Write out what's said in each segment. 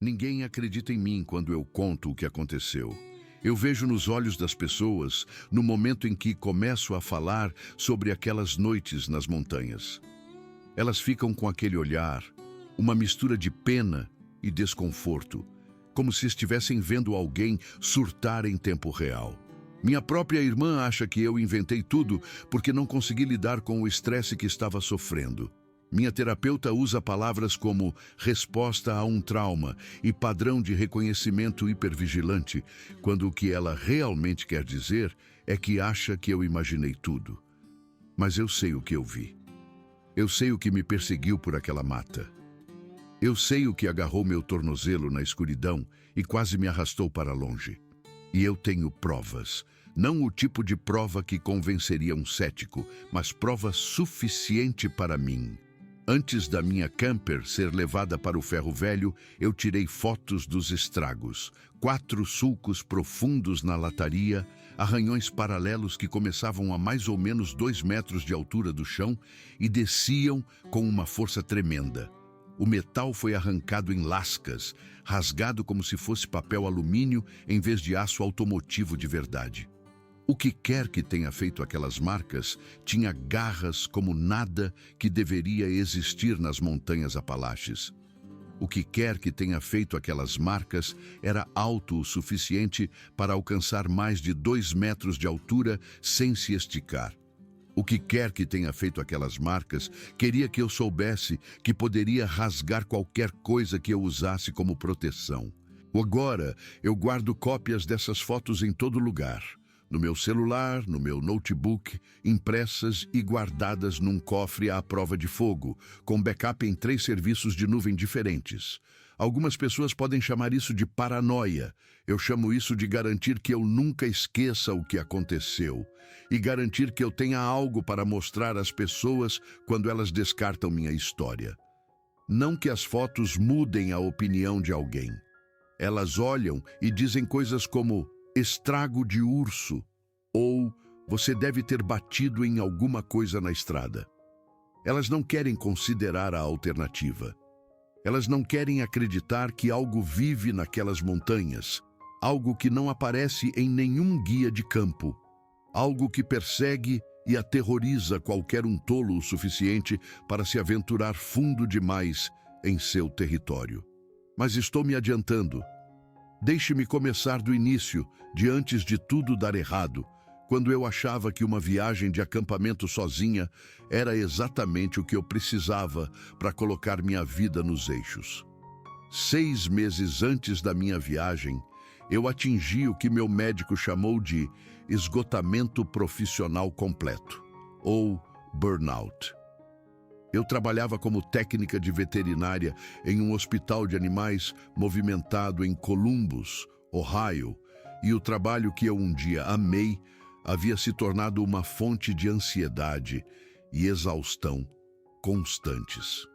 Ninguém acredita em mim quando eu conto o que aconteceu. Eu vejo nos olhos das pessoas no momento em que começo a falar sobre aquelas noites nas montanhas. Elas ficam com aquele olhar, uma mistura de pena e desconforto, como se estivessem vendo alguém surtar em tempo real. Minha própria irmã acha que eu inventei tudo porque não consegui lidar com o estresse que estava sofrendo. Minha terapeuta usa palavras como resposta a um trauma e padrão de reconhecimento hipervigilante, quando o que ela realmente quer dizer é que acha que eu imaginei tudo. Mas eu sei o que eu vi. Eu sei o que me perseguiu por aquela mata. Eu sei o que agarrou meu tornozelo na escuridão e quase me arrastou para longe. E eu tenho provas. Não o tipo de prova que convenceria um cético, mas prova suficiente para mim. Antes da minha camper ser levada para o ferro velho, eu tirei fotos dos estragos. 4 sulcos profundos na lataria, arranhões paralelos que começavam a mais ou menos 2 metros de altura do chão e desciam com uma força tremenda. O metal foi arrancado em lascas, rasgado como se fosse papel alumínio em vez de aço automotivo de verdade. O que quer que tenha feito aquelas marcas tinha garras como nada que deveria existir nas montanhas Apalaches. O que quer que tenha feito aquelas marcas era alto o suficiente para alcançar mais de 2 metros de altura sem se esticar. O que quer que tenha feito aquelas marcas queria que eu soubesse que poderia rasgar qualquer coisa que eu usasse como proteção. Agora, eu guardo cópias dessas fotos em todo lugar. No meu celular, no meu notebook, impressas e guardadas num cofre à prova de fogo, com backup em 3 serviços de nuvem diferentes. Algumas pessoas podem chamar isso de paranoia. Eu chamo isso de garantir que eu nunca esqueça o que aconteceu e garantir que eu tenha algo para mostrar às pessoas quando elas descartam minha história. Não que as fotos mudem a opinião de alguém. Elas olham e dizem coisas como estrago de urso ou você deve ter batido em alguma coisa na estrada. Elas não querem considerar a alternativa. Elas não querem acreditar que algo vive naquelas montanhas, algo que não aparece em nenhum guia de campo, algo que persegue e aterroriza qualquer um tolo o suficiente para se aventurar fundo demais em seu território. Mas estou me adiantando. Deixe-me começar do início, de antes de tudo dar errado, quando eu achava que uma viagem de acampamento sozinha era exatamente o que eu precisava para colocar minha vida nos eixos. 6 meses antes da minha viagem, eu atingi o que meu médico chamou de esgotamento profissional completo, ou burnout. Eu trabalhava como técnica de veterinária em um hospital de animais movimentado em Columbus, Ohio, e o trabalho que eu um dia amei havia se tornado uma fonte de ansiedade e exaustão constantes.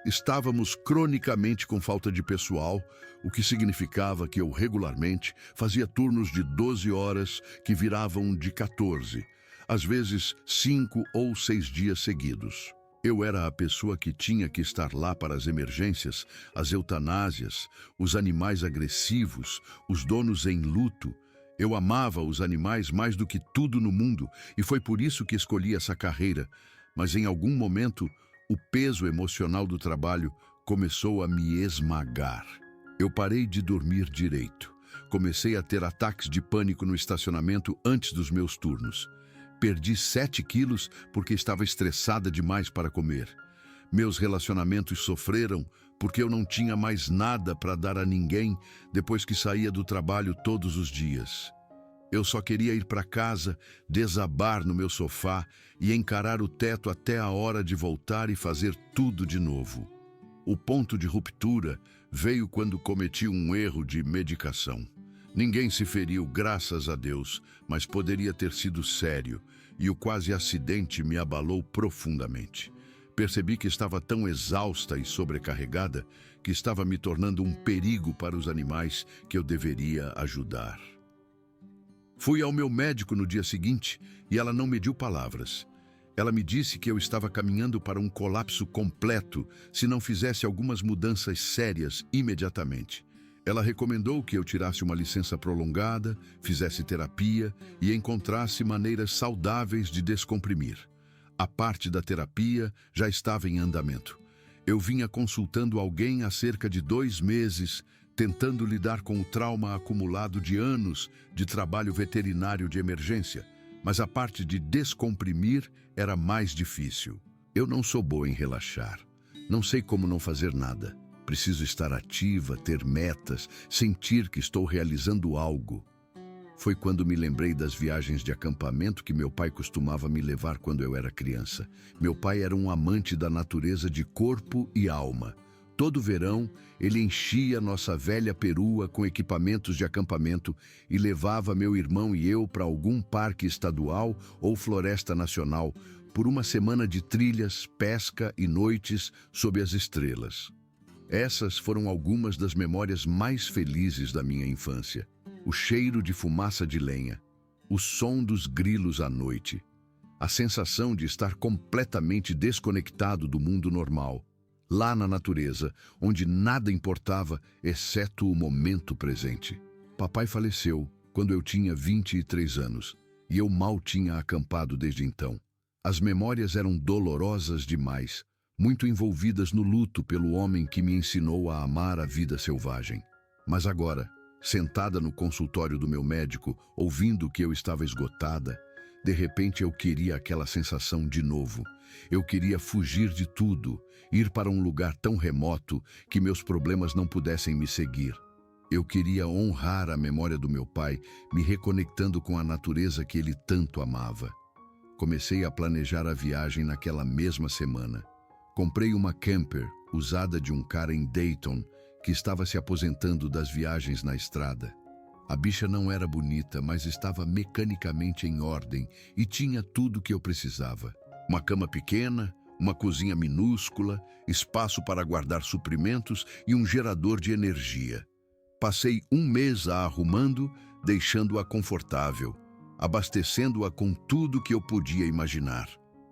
Estávamos cronicamente com falta de pessoal, o que significava que eu regularmente fazia turnos de 12 horas que viravam de 14, às vezes 5 ou 6 dias seguidos. Eu era a pessoa que tinha que estar lá para as emergências, as eutanásias, os animais agressivos, os donos em luto. Eu amava os animais mais do que tudo no mundo e foi por isso que escolhi essa carreira. Mas em algum momento, o peso emocional do trabalho começou a me esmagar. Eu parei de dormir direito. Comecei a ter ataques de pânico no estacionamento antes dos meus turnos. Perdi 7 quilos porque estava estressada demais para comer. Meus relacionamentos sofreram porque eu não tinha mais nada para dar a ninguém depois que saía do trabalho todos os dias. Eu só queria ir para casa, desabar no meu sofá e encarar o teto até a hora de voltar e fazer tudo de novo. O ponto de ruptura veio quando cometi um erro de medicação. Ninguém se feriu, graças a Deus, mas poderia ter sido sério, e o quase acidente me abalou profundamente. Percebi que estava tão exausta e sobrecarregada que estava me tornando um perigo para os animais que eu deveria ajudar. Fui ao meu médico no dia seguinte e ela não mediu palavras. Ela me disse que eu estava caminhando para um colapso completo se não fizesse algumas mudanças sérias imediatamente. Ela recomendou que eu tirasse uma licença prolongada, fizesse terapia e encontrasse maneiras saudáveis de descomprimir. A parte da terapia já estava em andamento. Eu vinha consultando alguém há cerca de 2 meses, tentando lidar com o trauma acumulado de anos de trabalho veterinário de emergência, mas a parte de descomprimir era mais difícil. Eu não sou boa em relaxar. Não sei como não fazer nada. Preciso estar ativa, ter metas, sentir que estou realizando algo. Foi quando me lembrei das viagens de acampamento que meu pai costumava me levar quando eu era criança. Meu pai era um amante da natureza de corpo e alma. Todo verão, ele enchia nossa velha perua com equipamentos de acampamento e levava meu irmão e eu para algum parque estadual ou floresta nacional por uma semana de trilhas, pesca e noites sob as estrelas. Essas foram algumas das memórias mais felizes da minha infância. O cheiro de fumaça de lenha, o som dos grilos à noite, a sensação de estar completamente desconectado do mundo normal, lá na natureza, onde nada importava exceto o momento presente. Papai faleceu quando eu tinha 23 anos e eu mal tinha acampado desde então. As memórias eram dolorosas demais, muito envolvidas no luto pelo homem que me ensinou a amar a vida selvagem. Mas agora, sentada no consultório do meu médico, ouvindo que eu estava esgotada, de repente eu queria aquela sensação de novo. Eu queria fugir de tudo, ir para um lugar tão remoto que meus problemas não pudessem me seguir. Eu queria honrar a memória do meu pai, me reconectando com a natureza que ele tanto amava. Comecei a planejar a viagem naquela mesma semana. Comprei uma camper, usada de um cara em Dayton, que estava se aposentando das viagens na estrada. A bicha não era bonita, mas estava mecanicamente em ordem e tinha tudo o que eu precisava. Uma cama pequena, uma cozinha minúscula, espaço para guardar suprimentos e um gerador de energia. Passei 1 mês a arrumando, deixando-a confortável, abastecendo-a com tudo que eu podia imaginar.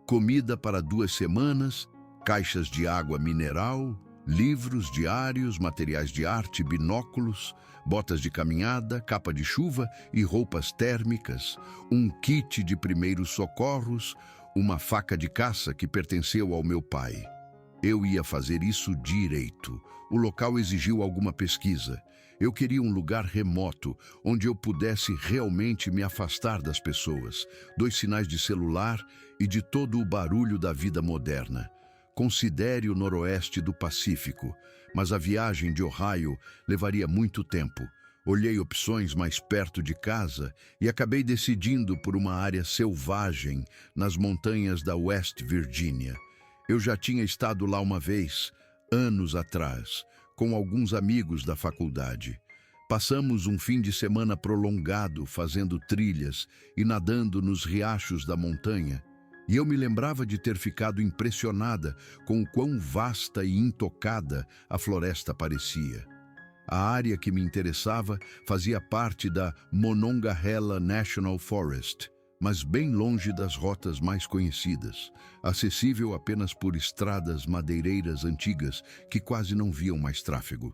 Comida para 2 semanas, caixas de água mineral, livros, diários, materiais de arte, binóculos, botas de caminhada, capa de chuva e roupas térmicas, um kit de primeiros socorros, uma faca de caça que pertenceu ao meu pai. Eu ia fazer isso direito. O local exigiu alguma pesquisa. Eu queria um lugar remoto, onde eu pudesse realmente me afastar das pessoas, 2 sinais de celular e de todo o barulho da vida moderna. Considere o noroeste do Pacífico, mas a viagem de Ohio levaria muito tempo. Olhei opções mais perto de casa e acabei decidindo por uma área selvagem nas montanhas da West Virginia. Eu já tinha estado lá uma vez, anos atrás, com alguns amigos da faculdade. Passamos um fim de semana prolongado fazendo trilhas e nadando nos riachos da montanha. E eu me lembrava de ter ficado impressionada com o quão vasta e intocada a floresta parecia. A área que me interessava fazia parte da Monongahela National Forest, mas bem longe das rotas mais conhecidas, acessível apenas por estradas madeireiras antigas que quase não viam mais tráfego.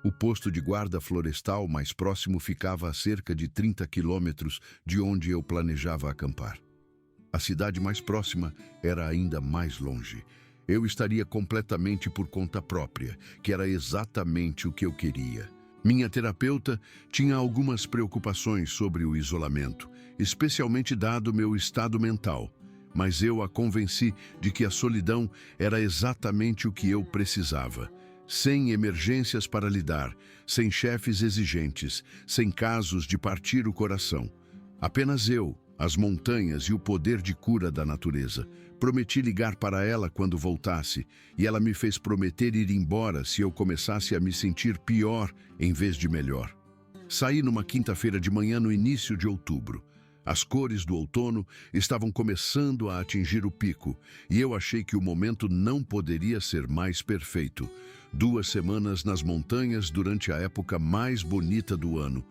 O posto de guarda florestal mais próximo ficava a cerca de 30 quilômetros de onde eu planejava acampar. A cidade mais próxima era ainda mais longe. Eu estaria completamente por conta própria, que era exatamente o que eu queria. Minha terapeuta tinha algumas preocupações sobre o isolamento, especialmente dado meu estado mental, mas eu a convenci de que a solidão era exatamente o que eu precisava. Sem emergências para lidar, sem chefes exigentes, sem casos de partir o coração. Apenas eu, as montanhas e o poder de cura da natureza. Prometi ligar para ela quando voltasse, e ela me fez prometer ir embora se eu começasse a me sentir pior em vez de melhor. Saí numa quinta-feira de manhã no início de outubro. As cores do outono estavam começando a atingir o pico, e eu achei que o momento não poderia ser mais perfeito. 2 semanas nas montanhas durante a época mais bonita do ano.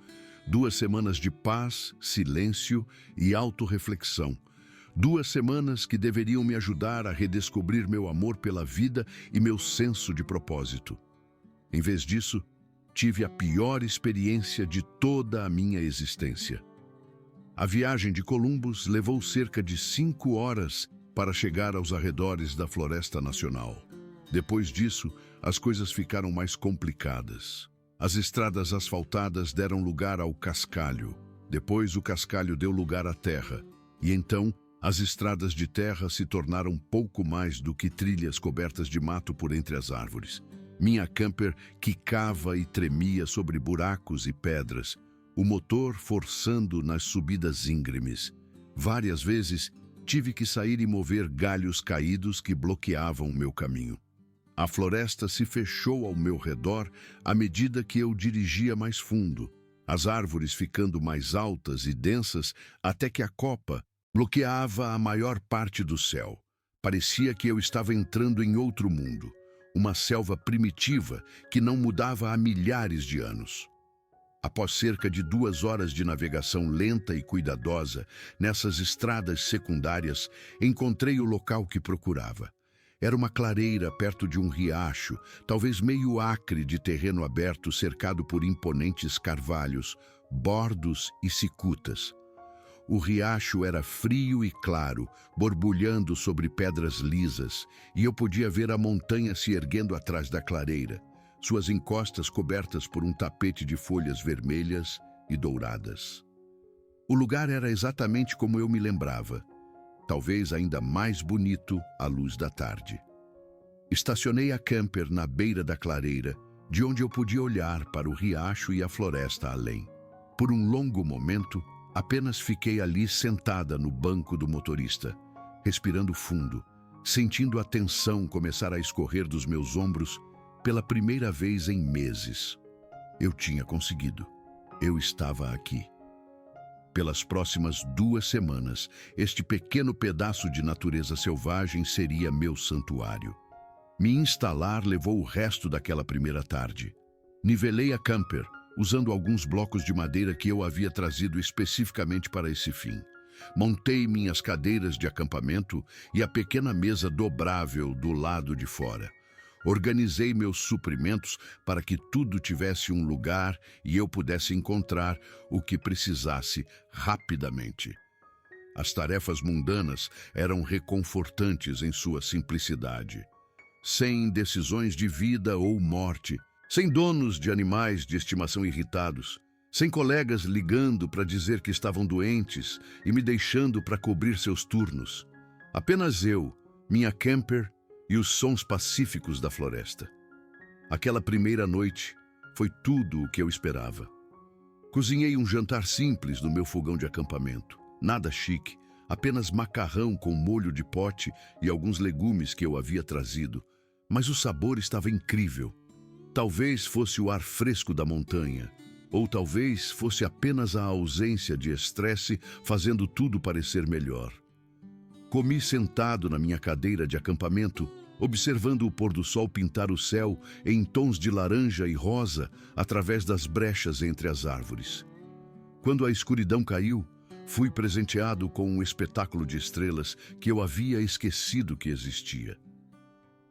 2 semanas de paz, silêncio e autorreflexão. 2 semanas que deveriam me ajudar a redescobrir meu amor pela vida e meu senso de propósito. Em vez disso, tive a pior experiência de toda a minha existência. A viagem de Columbus levou cerca de 5 horas para chegar aos arredores da Floresta Nacional. Depois disso, as coisas ficaram mais complicadas. As estradas asfaltadas deram lugar ao cascalho. Depois, o cascalho deu lugar à terra. E então, as estradas de terra se tornaram pouco mais do que trilhas cobertas de mato por entre as árvores. Minha camper quicava e tremia sobre buracos e pedras, o motor forçando nas subidas íngremes. Várias vezes, tive que sair e mover galhos caídos que bloqueavam meu caminho. A floresta se fechou ao meu redor à medida que eu dirigia mais fundo, as árvores ficando mais altas e densas até que a copa bloqueava a maior parte do céu. Parecia que eu estava entrando em outro mundo, uma selva primitiva que não mudava há milhares de anos. Após cerca de 2 horas de navegação lenta e cuidadosa nessas estradas secundárias, encontrei o local que procurava. Era uma clareira perto de um riacho, talvez meio acre de terreno aberto cercado por imponentes carvalhos, bordos e cicutas. O riacho era frio e claro, borbulhando sobre pedras lisas, e eu podia ver a montanha se erguendo atrás da clareira, suas encostas cobertas por um tapete de folhas vermelhas e douradas. O lugar era exatamente como eu me lembrava, talvez ainda mais bonito à luz da tarde. Estacionei a camper na beira da clareira, de onde eu podia olhar para o riacho e a floresta além. Por um longo momento, apenas fiquei ali sentada no banco do motorista, respirando fundo, sentindo a tensão começar a escorrer dos meus ombros pela primeira vez em meses. Eu tinha conseguido. Eu estava aqui. Pelas próximas 2 semanas, este pequeno pedaço de natureza selvagem seria meu santuário. Me instalar levou o resto daquela primeira tarde. Nivelei a camper, usando alguns blocos de madeira que eu havia trazido especificamente para esse fim. Montei minhas cadeiras de acampamento e a pequena mesa dobrável do lado de fora. Organizei meus suprimentos para que tudo tivesse um lugar e eu pudesse encontrar o que precisasse rapidamente. As tarefas mundanas eram reconfortantes em sua simplicidade. Sem decisões de vida ou morte, sem donos de animais de estimação irritados, sem colegas ligando para dizer que estavam doentes e me deixando para cobrir seus turnos. Apenas eu, minha camper e os sons pacíficos da floresta. Aquela primeira noite foi tudo o que eu esperava. Cozinhei um jantar simples no meu fogão de acampamento. Nada chique, apenas macarrão com molho de pote e alguns legumes que eu havia trazido. Mas o sabor estava incrível. Talvez fosse o ar fresco da montanha, ou talvez fosse apenas a ausência de estresse fazendo tudo parecer melhor. Comi sentado na minha cadeira de acampamento, observando o pôr do sol pintar o céu em tons de laranja e rosa através das brechas entre as árvores. Quando a escuridão caiu, fui presenteado com um espetáculo de estrelas que eu havia esquecido que existia.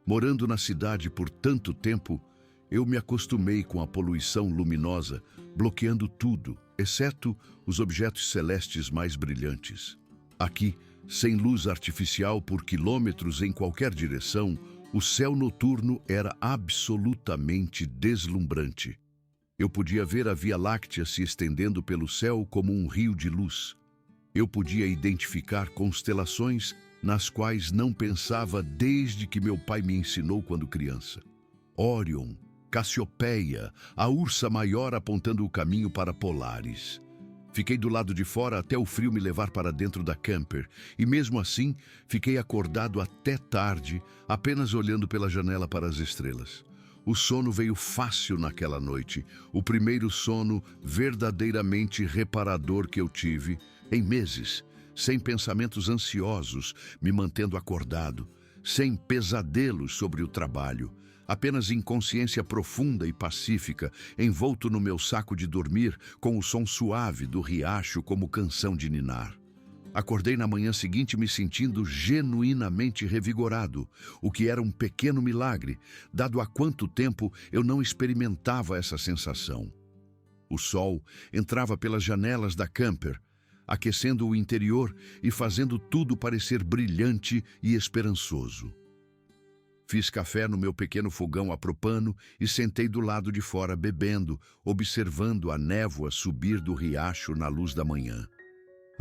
Morando na cidade por tanto tempo, eu me acostumei com a poluição luminosa, bloqueando tudo, exceto os objetos celestes mais brilhantes. Aqui, sem luz artificial por quilômetros em qualquer direção, o céu noturno era absolutamente deslumbrante. Eu podia ver a Via Láctea se estendendo pelo céu como um rio de luz. Eu podia identificar constelações nas quais não pensava desde que meu pai me ensinou quando criança. Órion, Cassiopeia, a Ursa Maior apontando o caminho para Polaris. Fiquei do lado de fora até o frio me levar para dentro da camper, e mesmo assim, fiquei acordado até tarde, apenas olhando pela janela para as estrelas. O sono veio fácil naquela noite, o primeiro sono verdadeiramente reparador que eu tive em meses, sem pensamentos ansiosos me mantendo acordado, sem pesadelos sobre o trabalho, apenas inconsciência profunda e pacífica, envolto no meu saco de dormir com o som suave do riacho como canção de ninar. Acordei na manhã seguinte me sentindo genuinamente revigorado, o que era um pequeno milagre, dado há quanto tempo eu não experimentava essa sensação. O sol entrava pelas janelas da camper, aquecendo o interior e fazendo tudo parecer brilhante e esperançoso. Fiz café no meu pequeno fogão a propano e sentei do lado de fora bebendo, observando a névoa subir do riacho na luz da manhã.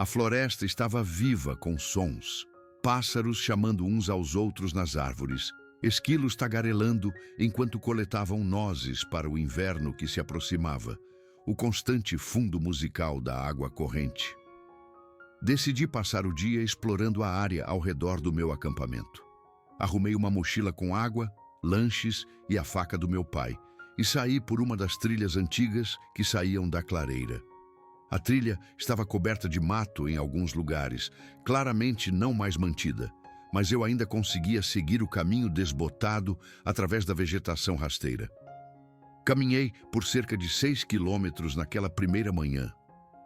A floresta estava viva com sons, pássaros chamando uns aos outros nas árvores, esquilos tagarelando enquanto coletavam nozes para o inverno que se aproximava, o constante fundo musical da água corrente. Decidi passar o dia explorando a área ao redor do meu acampamento. Arrumei uma mochila com água, lanches e a faca do meu pai e saí por uma das trilhas antigas que saíam da clareira. A trilha estava coberta de mato em alguns lugares, claramente não mais mantida, mas eu ainda conseguia seguir o caminho desbotado através da vegetação rasteira. Caminhei por cerca de 6 quilômetros naquela primeira manhã,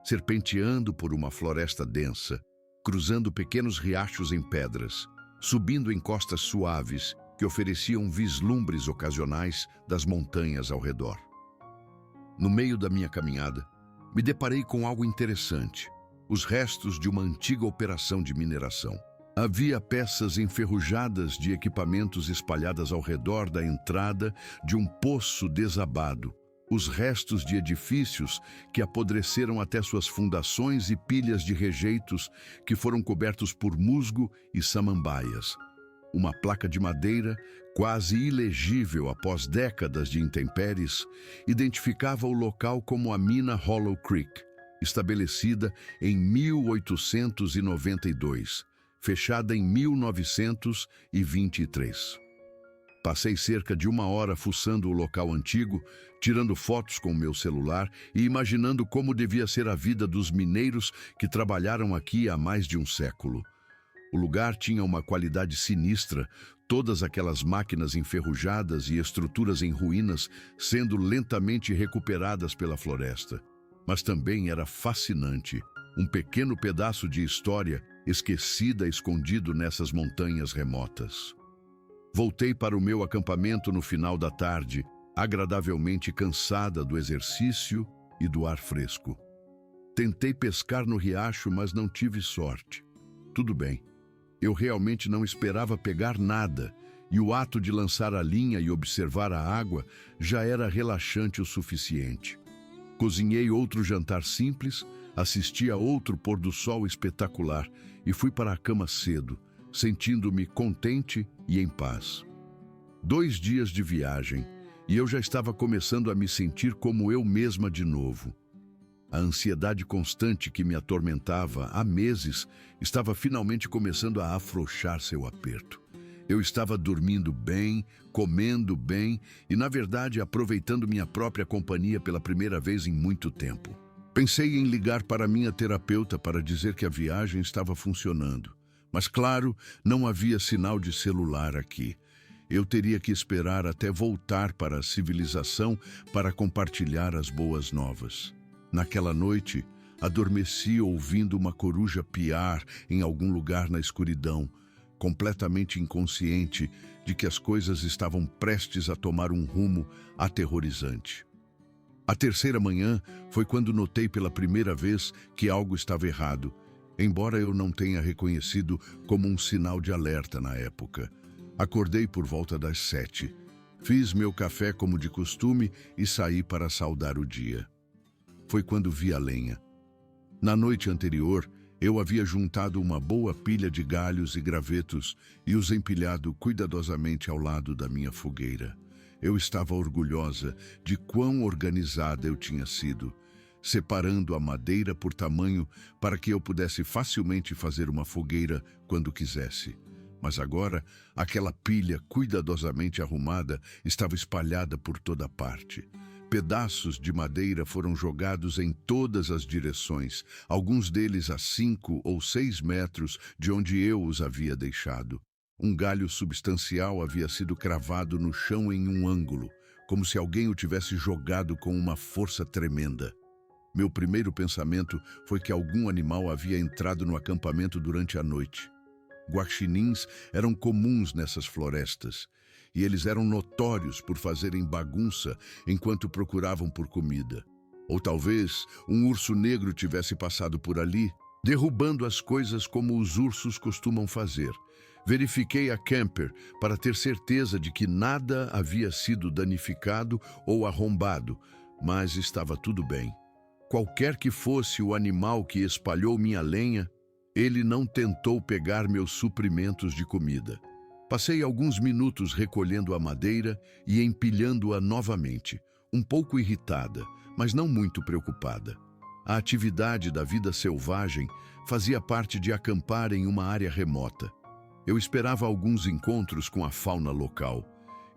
serpenteando por uma floresta densa, cruzando pequenos riachos em pedras, subindo encostas suaves que ofereciam vislumbres ocasionais das montanhas ao redor. No meio da minha caminhada, me deparei com algo interessante, os restos de uma antiga operação de mineração. Havia peças enferrujadas de equipamentos espalhadas ao redor da entrada de um poço desabado, os restos de edifícios que apodreceram até suas fundações e pilhas de rejeitos que foram cobertos por musgo e samambaias. Uma placa de madeira, quase ilegível após décadas de intempéries, identificava o local como a mina Hollow Creek, estabelecida em 1892, fechada em 1923. Passei cerca de 1 hora fuçando o local antigo, tirando fotos com o meu celular e imaginando como devia ser a vida dos mineiros que trabalharam aqui há mais de um século. O lugar tinha uma qualidade sinistra, todas aquelas máquinas enferrujadas e estruturas em ruínas sendo lentamente recuperadas pela floresta. Mas também era fascinante, um pequeno pedaço de história esquecida escondido nessas montanhas remotas. Voltei para o meu acampamento no final da tarde, agradavelmente cansada do exercício e do ar fresco. Tentei pescar no riacho, mas não tive sorte. Tudo bem. Eu realmente não esperava pegar nada, e o ato de lançar a linha e observar a água já era relaxante o suficiente. Cozinhei outro jantar simples, assisti a outro pôr do sol espetacular e fui para a cama cedo, sentindo-me contente e em paz. 2 dias de viagem, e eu já estava começando a me sentir como eu mesma de novo. A ansiedade constante que me atormentava há meses estava finalmente começando a afrouxar seu aperto. Eu estava dormindo bem, comendo bem e, na verdade, aproveitando minha própria companhia pela primeira vez em muito tempo. Pensei em ligar para minha terapeuta para dizer que a viagem estava funcionando. Mas, claro, não havia sinal de celular aqui. Eu teria que esperar até voltar para a civilização para compartilhar as boas novas. Naquela noite, adormeci ouvindo uma coruja piar em algum lugar na escuridão, completamente inconsciente de que as coisas estavam prestes a tomar um rumo aterrorizante. A terceira manhã foi quando notei pela primeira vez que algo estava errado, embora eu não tenha reconhecido como um sinal de alerta na época. Acordei por volta das 7. Fiz meu café como de costume e saí para saudar o dia. Foi quando vi a lenha. Na noite anterior, eu havia juntado uma boa pilha de galhos e gravetos e os empilhado cuidadosamente ao lado da minha fogueira. Eu estava orgulhosa de quão organizada eu tinha sido, separando a madeira por tamanho para que eu pudesse facilmente fazer uma fogueira quando quisesse. Mas agora, aquela pilha cuidadosamente arrumada estava espalhada por toda parte. Pedaços de madeira foram jogados em todas as direções, alguns deles a 5 ou 6 metros de onde eu os havia deixado. Um galho substancial havia sido cravado no chão em um ângulo, como se alguém o tivesse jogado com uma força tremenda. Meu primeiro pensamento foi que algum animal havia entrado no acampamento durante a noite. Guaxinins eram comuns nessas florestas, e eles eram notórios por fazerem bagunça enquanto procuravam por comida. Ou talvez um urso negro tivesse passado por ali, derrubando as coisas como os ursos costumam fazer. Verifiquei a camper para ter certeza de que nada havia sido danificado ou arrombado, mas estava tudo bem. Qualquer que fosse o animal que espalhou minha lenha, ele não tentou pegar meus suprimentos de comida. Passei alguns minutos recolhendo a madeira e empilhando-a novamente, um pouco irritada, mas não muito preocupada. A atividade da vida selvagem fazia parte de acampar em uma área remota. Eu esperava alguns encontros com a fauna local.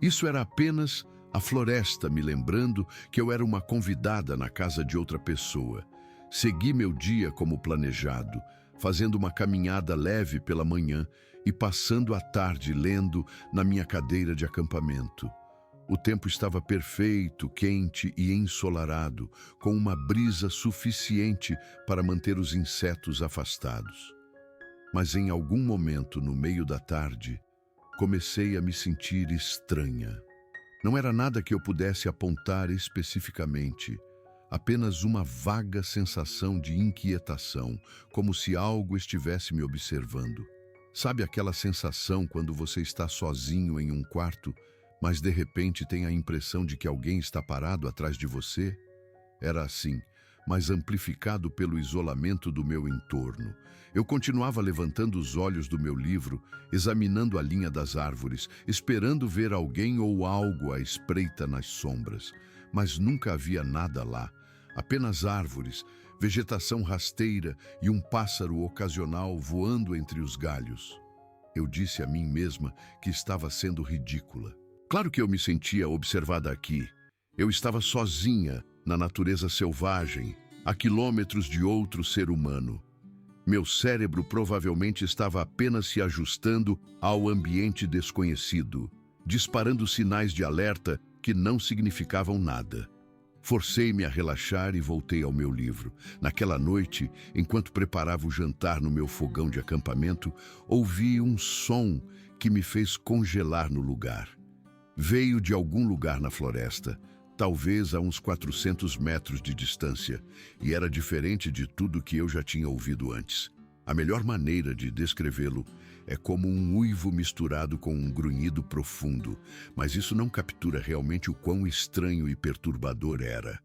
Isso era apenas a floresta me lembrando que eu era uma convidada na casa de outra pessoa. Segui meu dia como planejado, fazendo uma caminhada leve pela manhã e passando a tarde lendo na minha cadeira de acampamento. O tempo estava perfeito, quente e ensolarado, com uma brisa suficiente para manter os insetos afastados. Mas em algum momento, no meio da tarde, comecei a me sentir estranha. Não era nada que eu pudesse apontar especificamente, apenas uma vaga sensação de inquietação, como se algo estivesse me observando. Sabe aquela sensação quando você está sozinho em um quarto, mas de repente tem a impressão de que alguém está parado atrás de você? Era assim, mas amplificado pelo isolamento do meu entorno. Eu continuava levantando os olhos do meu livro, examinando a linha das árvores, esperando ver alguém ou algo à espreita nas sombras. Mas nunca havia nada lá, apenas árvores, vegetação rasteira e um pássaro ocasional voando entre os galhos. Eu disse a mim mesma que estava sendo ridícula. Claro que eu me sentia observada aqui. Eu estava sozinha na natureza selvagem, a quilômetros de outro ser humano. Meu cérebro provavelmente estava apenas se ajustando ao ambiente desconhecido, disparando sinais de alerta que não significavam nada. Forcei-me a relaxar e voltei ao meu livro. Naquela noite, enquanto preparava o jantar no meu fogão de acampamento, ouvi um som que me fez congelar no lugar. Veio de algum lugar na floresta, talvez a uns 400 metros de distância, e era diferente de tudo que eu já tinha ouvido antes. A melhor maneira de descrevê-lo é como um uivo misturado com um grunhido profundo, mas isso não captura realmente o quão estranho e perturbador era.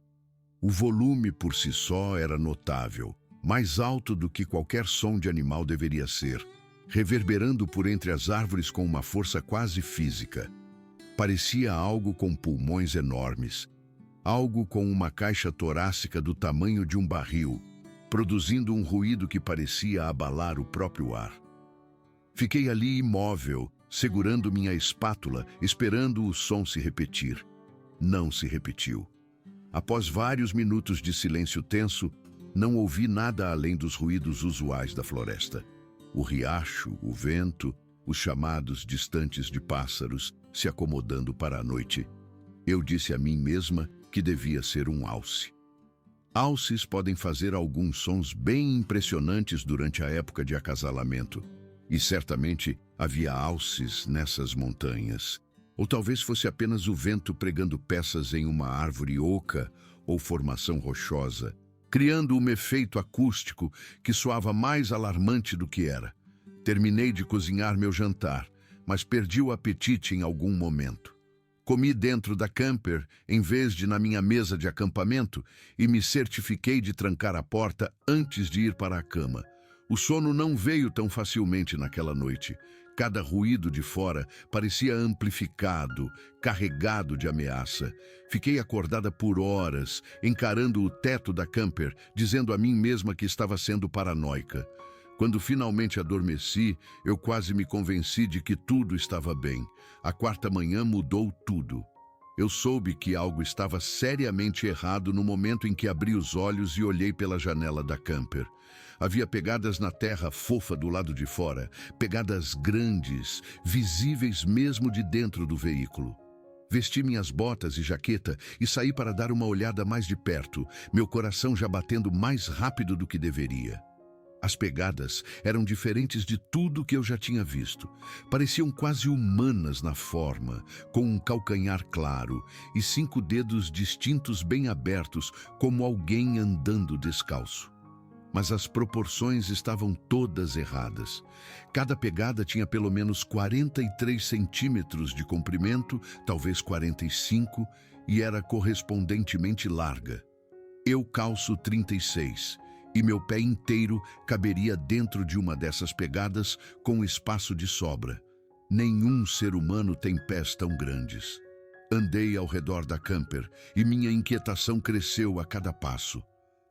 O volume por si só era notável, mais alto do que qualquer som de animal deveria ser, reverberando por entre as árvores com uma força quase física. Parecia algo com pulmões enormes, algo com uma caixa torácica do tamanho de um barril, produzindo um ruído que parecia abalar o próprio ar. Fiquei ali imóvel, segurando minha espátula, esperando o som se repetir. Não se repetiu. Após vários minutos de silêncio tenso, não ouvi nada além dos ruídos usuais da floresta. O riacho, o vento, os chamados distantes de pássaros se acomodando para a noite. Eu disse a mim mesma que devia ser um alce. Alces podem fazer alguns sons bem impressionantes durante a época de acasalamento, e certamente havia alces nessas montanhas. Ou talvez fosse apenas o vento pregando peças em uma árvore oca ou formação rochosa, criando um efeito acústico que soava mais alarmante do que era. Terminei de cozinhar meu jantar, mas perdi o apetite em algum momento. Comi dentro da camper, em vez de na minha mesa de acampamento, e me certifiquei de trancar a porta antes de ir para a cama. O sono não veio tão facilmente naquela noite. Cada ruído de fora parecia amplificado, carregado de ameaça. Fiquei acordada por horas, encarando o teto da camper, dizendo a mim mesma que estava sendo paranoica. Quando finalmente adormeci, eu quase me convenci de que tudo estava bem. A quarta manhã mudou tudo. Eu soube que algo estava seriamente errado no momento em que abri os olhos e olhei pela janela da camper. Havia pegadas na terra fofa do lado de fora, pegadas grandes, visíveis mesmo de dentro do veículo. Vesti minhas botas e jaqueta e saí para dar uma olhada mais de perto, meu coração já batendo mais rápido do que deveria. As pegadas eram diferentes de tudo que eu já tinha visto. Pareciam quase humanas na forma, com um calcanhar claro e 5 dedos distintos bem abertos, como alguém andando descalço. Mas as proporções estavam todas erradas. Cada pegada tinha pelo menos 43 centímetros de comprimento, talvez 45, e era correspondentemente larga. Eu calço 36, e meu pé inteiro caberia dentro de uma dessas pegadas com espaço de sobra. Nenhum ser humano tem pés tão grandes. Andei ao redor da camper e minha inquietação cresceu a cada passo.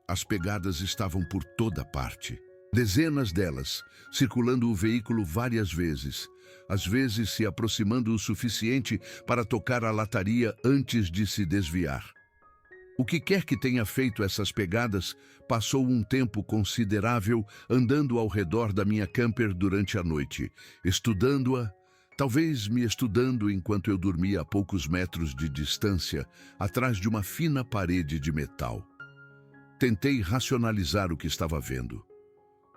As pegadas estavam por toda parte. Dezenas delas, circulando o veículo várias vezes, às vezes se aproximando o suficiente para tocar a lataria antes de se desviar. O que quer que tenha feito essas pegadas, passou um tempo considerável andando ao redor da minha camper durante a noite, estudando-a, talvez me estudando enquanto eu dormia a poucos metros de distância, atrás de uma fina parede de metal. Tentei racionalizar o que estava vendo.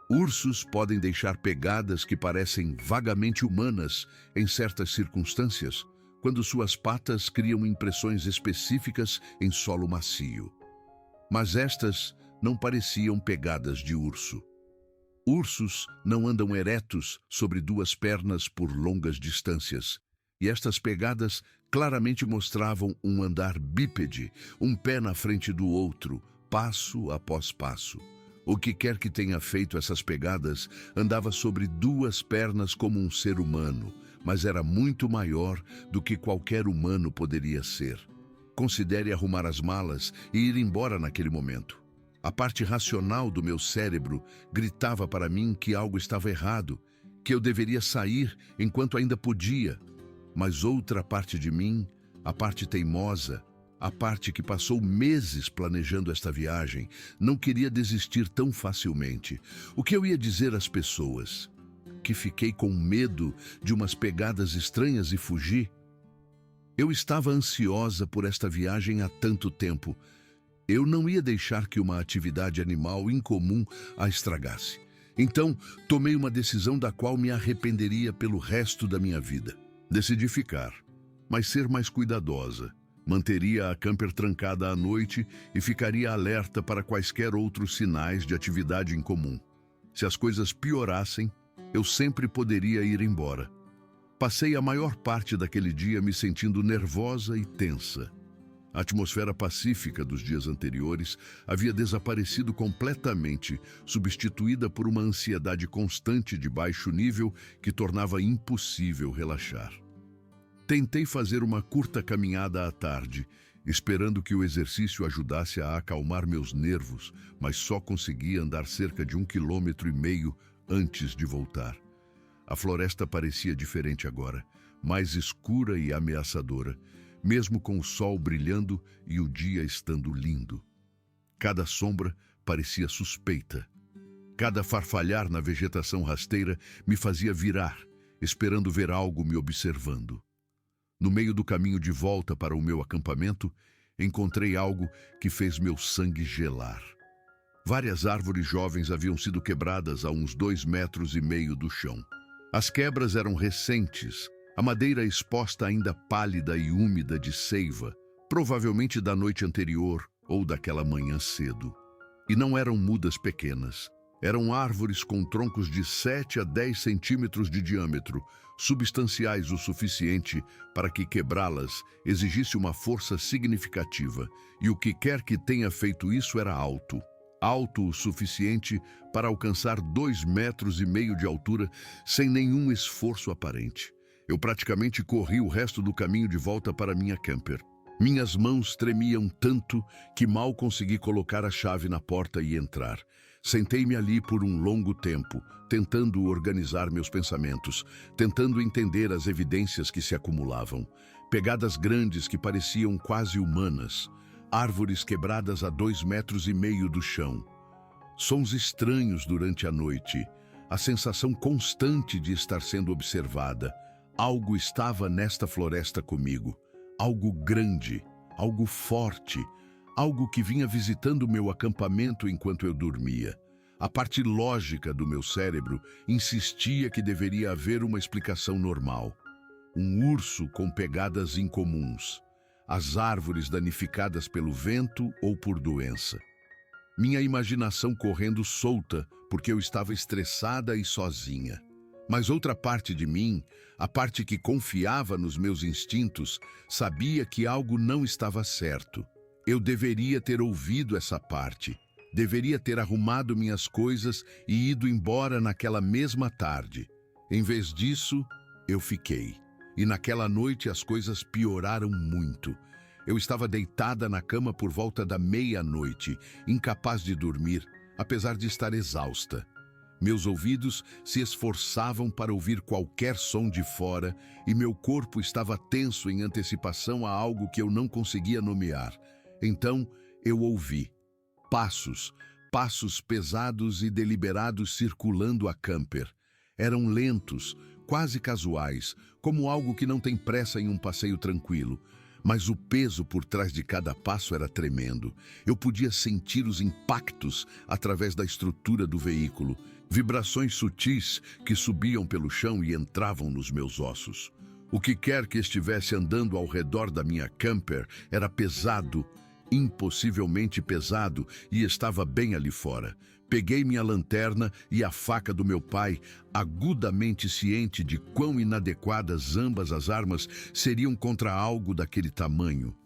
Ursos podem deixar pegadas que parecem vagamente humanas em certas circunstâncias, quando suas patas criam impressões específicas em solo macio. Mas estas não pareciam pegadas de urso. Ursos não andam eretos sobre 2 pernas por longas distâncias, e estas pegadas claramente mostravam um andar bípede, um pé na frente do outro, passo após passo. O que quer que tenha feito essas pegadas andava sobre 2 pernas como um ser humano, mas era muito maior do que qualquer humano poderia ser. Considere arrumar as malas e ir embora naquele momento. A parte racional do meu cérebro gritava para mim que algo estava errado, que eu deveria sair enquanto ainda podia. Mas outra parte de mim, a parte teimosa, a parte que passou meses planejando esta viagem, não queria desistir tão facilmente. O que eu ia dizer às pessoas? Que fiquei com medo de umas pegadas estranhas e fugi? Eu estava ansiosa por esta viagem há tanto tempo. Eu não ia deixar que uma atividade animal incomum a estragasse. Então, tomei uma decisão da qual me arrependeria pelo resto da minha vida. Decidi ficar, mas ser mais cuidadosa. Manteria a camper trancada à noite e ficaria alerta para quaisquer outros sinais de atividade incomum. Se as coisas piorassem, eu sempre poderia ir embora. Passei a maior parte daquele dia me sentindo nervosa e tensa. A atmosfera pacífica dos dias anteriores havia desaparecido completamente, substituída por uma ansiedade constante de baixo nível que tornava impossível relaxar. Tentei fazer uma curta caminhada à tarde, esperando que o exercício ajudasse a acalmar meus nervos, mas só consegui andar cerca de 1,5 km antes de voltar. A floresta parecia diferente agora, mais escura e ameaçadora, mesmo com o sol brilhando e o dia estando lindo. Cada sombra parecia suspeita. Cada farfalhar na vegetação rasteira me fazia virar, esperando ver algo me observando. No meio do caminho de volta para o meu acampamento, encontrei algo que fez meu sangue gelar. Várias árvores jovens haviam sido quebradas a uns 2,5 metros do chão. As quebras eram recentes, a madeira exposta ainda pálida e úmida de seiva, provavelmente da noite anterior ou daquela manhã cedo. E não eram mudas pequenas. Eram árvores com troncos de 7 a 10 centímetros de diâmetro, substanciais o suficiente para que quebrá-las exigisse uma força significativa, e o que quer que tenha feito isso era alto. Alto o suficiente para alcançar 2,5 metros de altura sem nenhum esforço aparente. Eu praticamente corri o resto do caminho de volta para minha camper. Minhas mãos tremiam tanto que mal consegui colocar a chave na porta e entrar. Sentei-me ali por um longo tempo, tentando organizar meus pensamentos, tentando entender as evidências que se acumulavam. Pegadas grandes que pareciam quase humanas, árvores quebradas a 2,5 metros do chão. Sons estranhos durante a noite, a sensação constante de estar sendo observada. Algo estava nesta floresta comigo. algo grande, algo forte, algo que vinha visitando meu acampamento enquanto eu dormia. A parte lógica do meu cérebro insistia que deveria haver uma explicação normal. Um urso com pegadas incomuns, as árvores danificadas pelo vento ou por doença. Minha imaginação correndo solta porque eu estava estressada e sozinha. Mas outra parte de mim, a parte que confiava nos meus instintos, sabia que algo não estava certo. Eu deveria ter ouvido essa parte. Deveria ter arrumado minhas coisas e ido embora naquela mesma tarde. Em vez disso, eu fiquei. E naquela noite as coisas pioraram muito. Eu estava deitada na cama por volta da meia-noite, incapaz de dormir, apesar de estar exausta. Meus ouvidos se esforçavam para ouvir qualquer som de fora e meu corpo estava tenso em antecipação a algo que eu não conseguia nomear. Então eu ouvi passos, passos pesados e deliberados circulando a camper. Eram lentos, quase casuais, como algo que não tem pressa em um passeio tranquilo. Mas o peso por trás de cada passo era tremendo. Eu podia sentir os impactos através da estrutura do veículo, vibrações sutis que subiam pelo chão e entravam nos meus ossos. O que quer que estivesse andando ao redor da minha camper era pesado, impossivelmente pesado, e estava bem ali fora. Peguei minha lanterna e a faca do meu pai, agudamente ciente de quão inadequadas ambas as armas seriam contra algo daquele tamanho.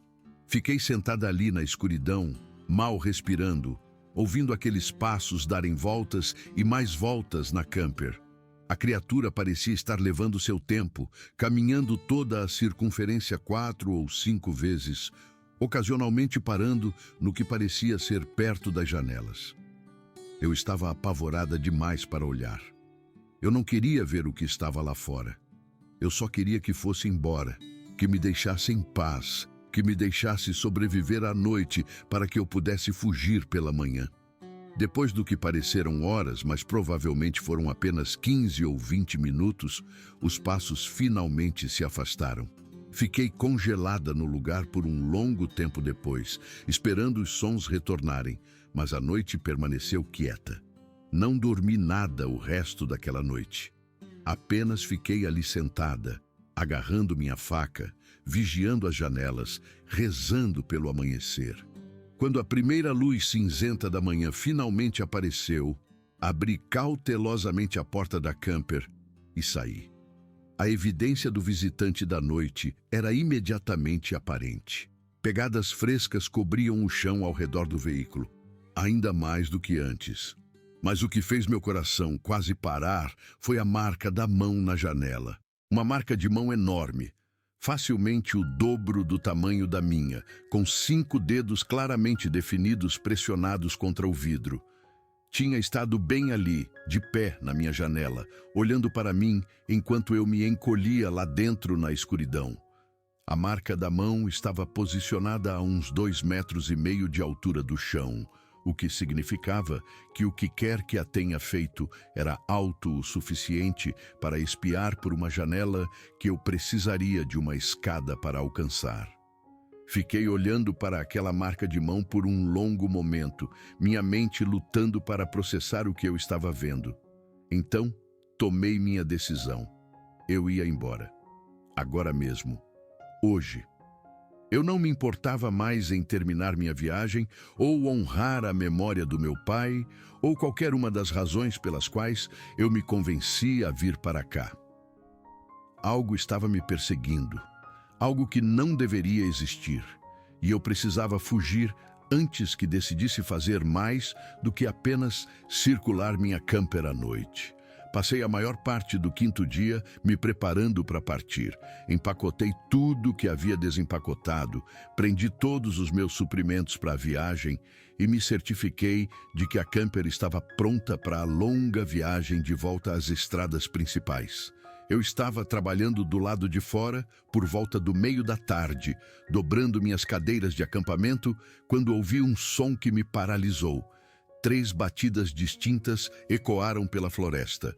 Fiquei sentada ali na escuridão, mal respirando, ouvindo aqueles passos darem voltas e mais voltas na camper. A criatura parecia estar levando seu tempo, caminhando toda a circunferência 4 ou 5 vezes, ocasionalmente parando no que parecia ser perto das janelas. Eu estava apavorada demais para olhar. Eu não queria ver o que estava lá fora. Eu só queria que fosse embora, que me deixasse em paz, que me deixasse sobreviver à noite para que eu pudesse fugir pela manhã. Depois do que pareceram horas, mas provavelmente foram apenas 15 ou 20 minutos, os passos finalmente se afastaram. Fiquei congelada no lugar por um longo tempo depois, esperando os sons retornarem, mas a noite permaneceu quieta. Não dormi nada o resto daquela noite. Apenas fiquei ali sentada, agarrando minha faca, vigiando as janelas, rezando pelo amanhecer. Quando a primeira luz cinzenta da manhã finalmente apareceu, abri cautelosamente a porta da camper e saí. A evidência do visitante da noite era imediatamente aparente. Pegadas frescas cobriam o chão ao redor do veículo, ainda mais do que antes. Mas o que fez meu coração quase parar foi a marca da mão na janela. Uma marca de mão enorme, facilmente o dobro do tamanho da minha, com 5 dedos claramente definidos pressionados contra o vidro. Tinha estado bem ali, de pé na minha janela, olhando para mim enquanto eu me encolhia lá dentro na escuridão. A marca da mão estava posicionada a uns 2,5 metros de altura do chão, o que significava que o que quer que a tenha feito era alto o suficiente para espiar por uma janela que eu precisaria de uma escada para alcançar. Fiquei olhando para aquela marca de mão por um longo momento, minha mente lutando para processar o que eu estava vendo. Então, tomei minha decisão. Eu ia embora. Agora mesmo. Hoje. Eu não me importava mais em terminar minha viagem ou honrar a memória do meu pai ou qualquer uma das razões pelas quais eu me convenci a vir para cá. Algo estava me perseguindo. Algo que não deveria existir, e eu precisava fugir antes que decidisse fazer mais do que apenas circular minha camper à noite. Passei a maior parte do 5º dia me preparando para partir. Empacotei tudo que havia desempacotado, prendi todos os meus suprimentos para a viagem e me certifiquei de que a camper estava pronta para a longa viagem de volta às estradas principais. Eu estava trabalhando do lado de fora por volta do meio da tarde, dobrando minhas cadeiras de acampamento, quando ouvi um som que me paralisou. 3 batidas distintas ecoaram pela floresta.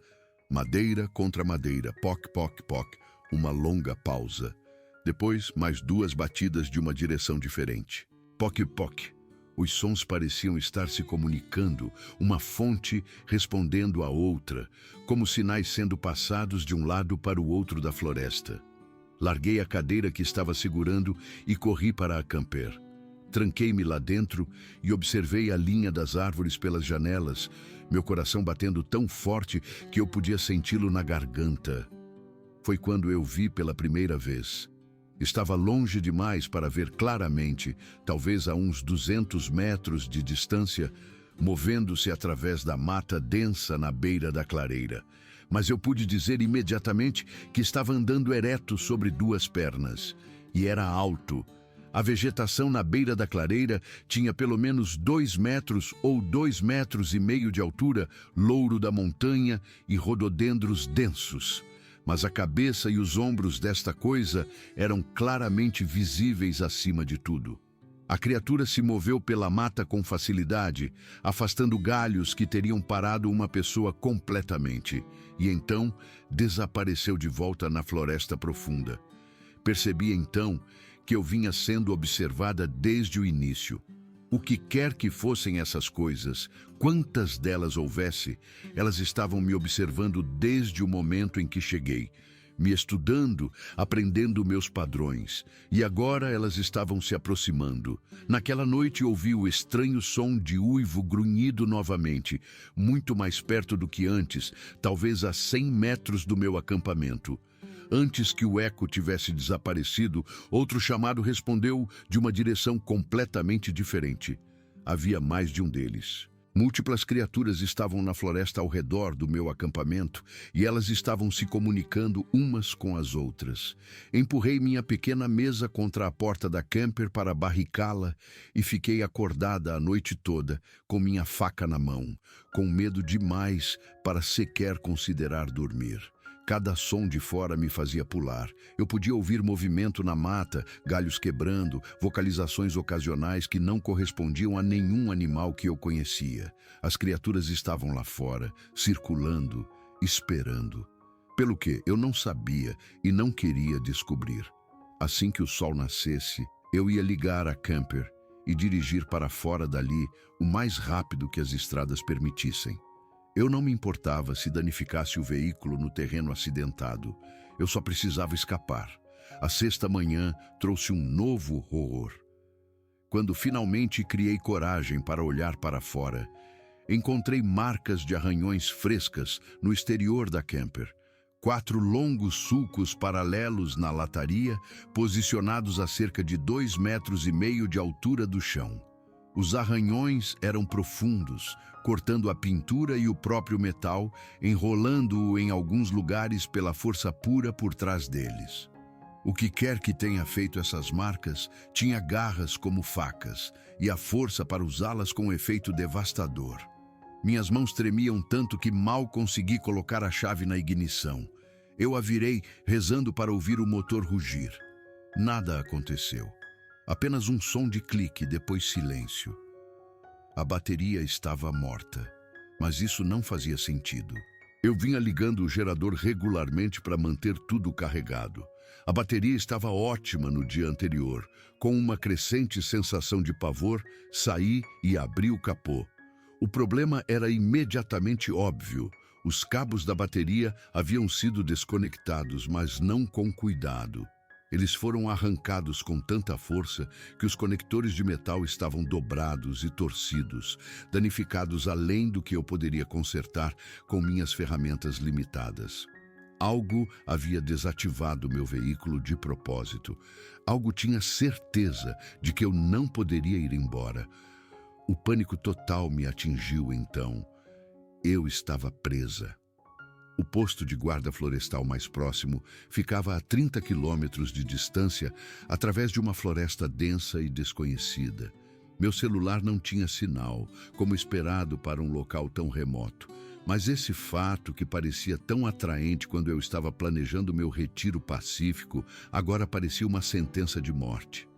Madeira contra madeira, poc, poc, poc, uma longa pausa. Depois, mais duas batidas de uma direção diferente. Poc-poc. Os sons pareciam estar se comunicando, uma fonte respondendo à outra, como sinais sendo passados de um lado para o outro da floresta. Larguei a cadeira que estava segurando e corri para a camper. Tranquei-me lá dentro e observei a linha das árvores pelas janelas, meu coração batendo tão forte que eu podia senti-lo na garganta. Foi quando eu vi pela primeira vez. Estava longe demais para ver claramente, talvez a uns 200 metros de distância, movendo-se através da mata densa na beira da clareira. Mas eu pude dizer imediatamente que estava andando ereto sobre duas pernas. E era alto. A vegetação na beira da clareira tinha pelo menos 2 metros ou 2,5 metros de altura, louro da montanha e rododendros densos. Mas a cabeça e os ombros desta coisa eram claramente visíveis acima de tudo. A criatura se moveu pela mata com facilidade, afastando galhos que teriam parado uma pessoa completamente, e então desapareceu de volta na floresta profunda. Percebi então que eu vinha sendo observada desde o início. O que quer que fossem essas coisas, quantas delas houvesse, elas estavam me observando desde o momento em que cheguei, me estudando, aprendendo meus padrões, e agora elas estavam se aproximando. Naquela noite ouvi o estranho som de uivo grunhido novamente, muito mais perto do que antes, talvez a 100 metros do meu acampamento. Antes que o eco tivesse desaparecido, outro chamado respondeu de uma direção completamente diferente. Havia mais de um deles. Múltiplas criaturas estavam na floresta ao redor do meu acampamento e elas estavam se comunicando umas com as outras. Empurrei minha pequena mesa contra a porta da camper para barricá-la e fiquei acordada a noite toda com minha faca na mão, com medo demais para sequer considerar dormir. Cada som de fora me fazia pular. Eu podia ouvir movimento na mata, galhos quebrando, vocalizações ocasionais que não correspondiam a nenhum animal que eu conhecia. As criaturas estavam lá fora, circulando, esperando. Pelo que eu não sabia e não queria descobrir. Assim que o sol nascesse, eu ia ligar a camper e dirigir para fora dali o mais rápido que as estradas permitissem. Eu não me importava se danificasse o veículo no terreno acidentado. Eu só precisava escapar. A sexta manhã trouxe um novo horror. Quando finalmente criei coragem para olhar para fora, encontrei marcas de arranhões frescas no exterior da camper. 4 longos sulcos paralelos na lataria, posicionados a cerca de 2,5 metros de altura do chão. Os arranhões eram profundos, cortando a pintura e o próprio metal, enrolando-o em alguns lugares pela força pura por trás deles. O que quer que tenha feito essas marcas tinha garras como facas e a força para usá-las com um efeito devastador. Minhas mãos tremiam tanto que mal consegui colocar a chave na ignição. Eu a virei, rezando para ouvir o motor rugir. Nada aconteceu. Apenas um som de clique, depois silêncio. A bateria estava morta, mas isso não fazia sentido. Eu vinha ligando o gerador regularmente para manter tudo carregado. A bateria estava ótima no dia anterior. Com uma crescente sensação de pavor, saí e abri o capô. O problema era imediatamente óbvio. Os cabos da bateria haviam sido desconectados, mas não com cuidado. Eles foram arrancados com tanta força que os conectores de metal estavam dobrados e torcidos, danificados além do que eu poderia consertar com minhas ferramentas limitadas. Algo havia desativado meu veículo de propósito. Algo tinha certeza de que eu não poderia ir embora. O pânico total me atingiu então. Eu estava presa. O posto de guarda florestal mais próximo ficava a 30 quilômetros de distância, através de uma floresta densa e desconhecida. Meu celular não tinha sinal, como esperado para um local tão remoto. Mas esse fato, que parecia tão atraente quando eu estava planejando meu retiro pacífico, agora parecia uma sentença de morte.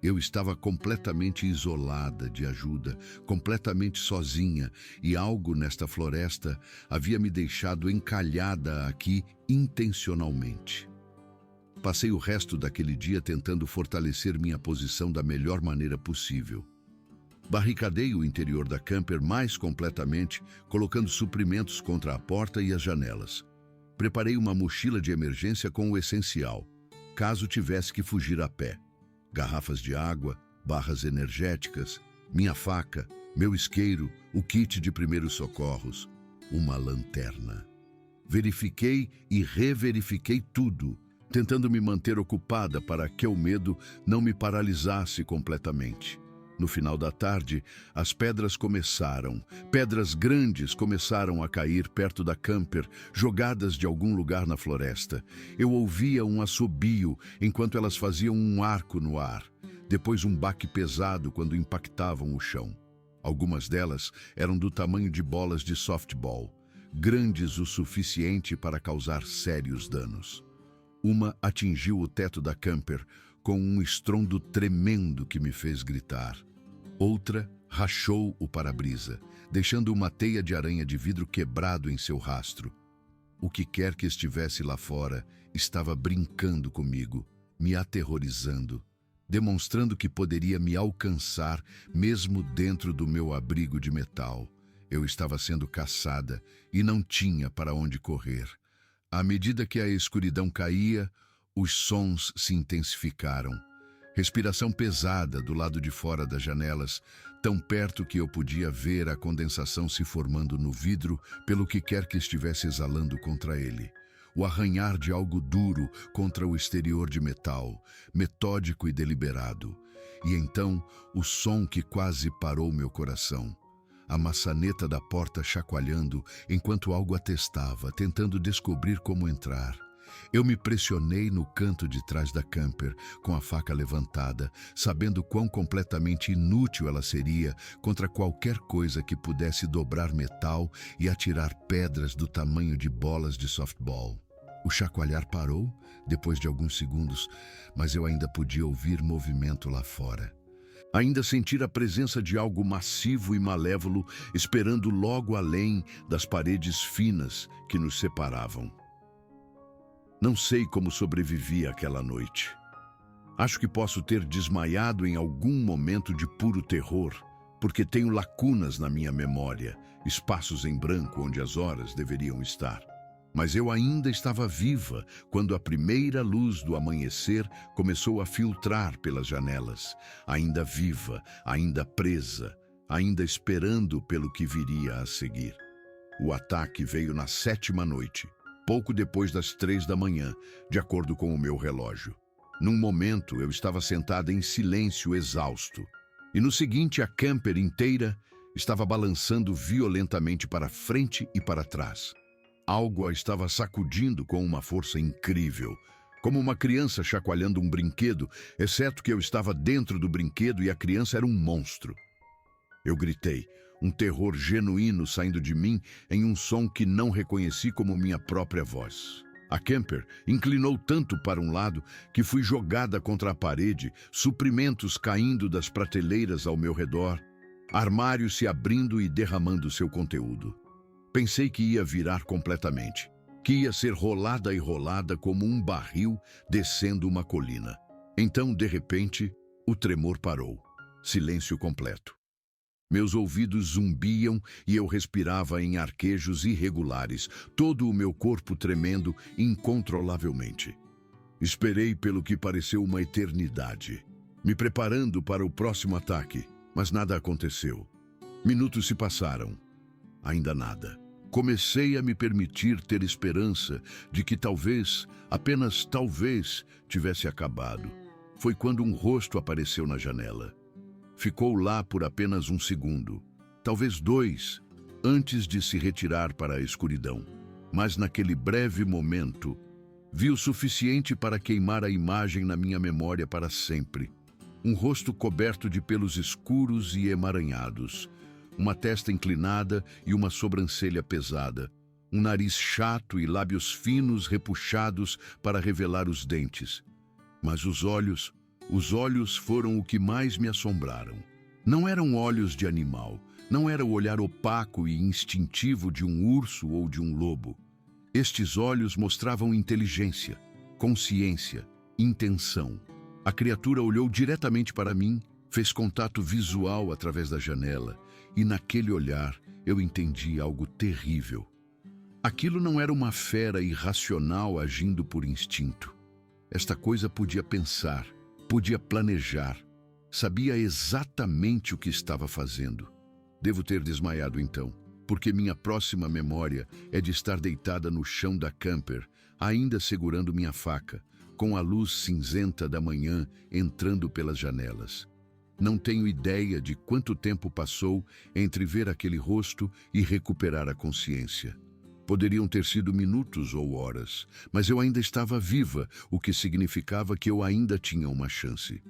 Eu estava completamente isolada de ajuda, completamente sozinha, e algo nesta floresta havia me deixado encalhada aqui intencionalmente. Passei o resto daquele dia tentando fortalecer minha posição da melhor maneira possível. Barricadei o interior da camper mais completamente, colocando suprimentos contra a porta e as janelas. Preparei uma mochila de emergência com o essencial, caso tivesse que fugir a pé. Garrafas de água, barras energéticas, minha faca, meu isqueiro, o kit de primeiros socorros, uma lanterna. Verifiquei e reverifiquei tudo, tentando me manter ocupada para que o medo não me paralisasse completamente. No final da tarde, as pedras grandes começaram a cair perto da camper, jogadas de algum lugar na floresta. Eu ouvia um assobio enquanto elas faziam um arco no ar, depois um baque pesado quando impactavam o chão. Algumas delas eram do tamanho de bolas de softball, grandes o suficiente para causar sérios danos. Uma atingiu o teto da camper com um estrondo tremendo que me fez gritar. Outra rachou o para-brisa, deixando uma teia de aranha de vidro quebrado em seu rastro. O que quer que estivesse lá fora estava brincando comigo, me aterrorizando, demonstrando que poderia me alcançar mesmo dentro do meu abrigo de metal. Eu estava sendo caçada e não tinha para onde correr. À medida que a escuridão caía, os sons se intensificaram. Respiração pesada do lado de fora das janelas, tão perto que eu podia ver a condensação se formando no vidro pelo que quer que estivesse exalando contra ele. O arranhar de algo duro contra o exterior de metal, metódico e deliberado. E então, o som que quase parou meu coração. A maçaneta da porta chacoalhando enquanto algo atestava, tentando descobrir como entrar. Eu me pressionei no canto de trás da camper, com a faca levantada, sabendo quão completamente inútil ela seria contra qualquer coisa que pudesse dobrar metal e atirar pedras do tamanho de bolas de softball. O chacoalhar parou, depois de alguns segundos, mas eu ainda podia ouvir movimento lá fora. Ainda sentir a presença de algo massivo e malévolo esperando logo além das paredes finas que nos separavam. Não sei como sobrevivi àquela noite. Acho que posso ter desmaiado em algum momento de puro terror, porque tenho lacunas na minha memória, espaços em branco onde as horas deveriam estar. Mas eu ainda estava viva quando a primeira luz do amanhecer começou a filtrar pelas janelas, ainda viva, ainda presa, ainda esperando pelo que viria a seguir. O ataque veio na 7ª noite, pouco depois das 3 da manhã, de acordo com o meu relógio. Num momento, eu estava sentada em silêncio exausto, e no seguinte, a camper inteira estava balançando violentamente para frente e para trás. Algo a estava sacudindo com uma força incrível, como uma criança chacoalhando um brinquedo, exceto que eu estava dentro do brinquedo e a criança era um monstro. Eu gritei, um terror genuíno saindo de mim em um som que não reconheci como minha própria voz. A camper inclinou tanto para um lado que fui jogada contra a parede, suprimentos caindo das prateleiras ao meu redor, armários se abrindo e derramando seu conteúdo. Pensei que ia virar completamente, que ia ser rolada e rolada como um barril descendo uma colina. Então, de repente, o tremor parou. Silêncio completo. Meus ouvidos zumbiam e eu respirava em arquejos irregulares, todo o meu corpo tremendo incontrolavelmente. Esperei pelo que pareceu uma eternidade, me preparando para o próximo ataque, mas nada aconteceu. Minutos se passaram. Ainda nada. Comecei a me permitir ter esperança de que talvez, apenas talvez, tivesse acabado. Foi quando um rosto apareceu na janela. Ficou lá por apenas um segundo, talvez 2, antes de se retirar para a escuridão. Mas naquele breve momento, vi o suficiente para queimar a imagem na minha memória para sempre. Um rosto coberto de pelos escuros e emaranhados, uma testa inclinada e uma sobrancelha pesada, um nariz chato e lábios finos repuxados para revelar os dentes. Mas os olhos foram o que mais me assombraram. Não eram olhos de animal, não era o olhar opaco e instintivo de um urso ou de um lobo. Estes olhos mostravam inteligência, consciência, intenção. A criatura olhou diretamente para mim, fez contato visual através da janela, e naquele olhar eu entendi algo terrível. Aquilo não era uma fera irracional agindo por instinto. Esta coisa podia pensar, podia planejar, sabia exatamente o que estava fazendo. Devo ter desmaiado então, porque minha próxima memória é de estar deitada no chão da camper, ainda segurando minha faca, com a luz cinzenta da manhã entrando pelas janelas. Não tenho ideia de quanto tempo passou entre ver aquele rosto e recuperar a consciência. Poderiam ter sido minutos ou horas, mas eu ainda estava viva, o que significava que eu ainda tinha uma chance.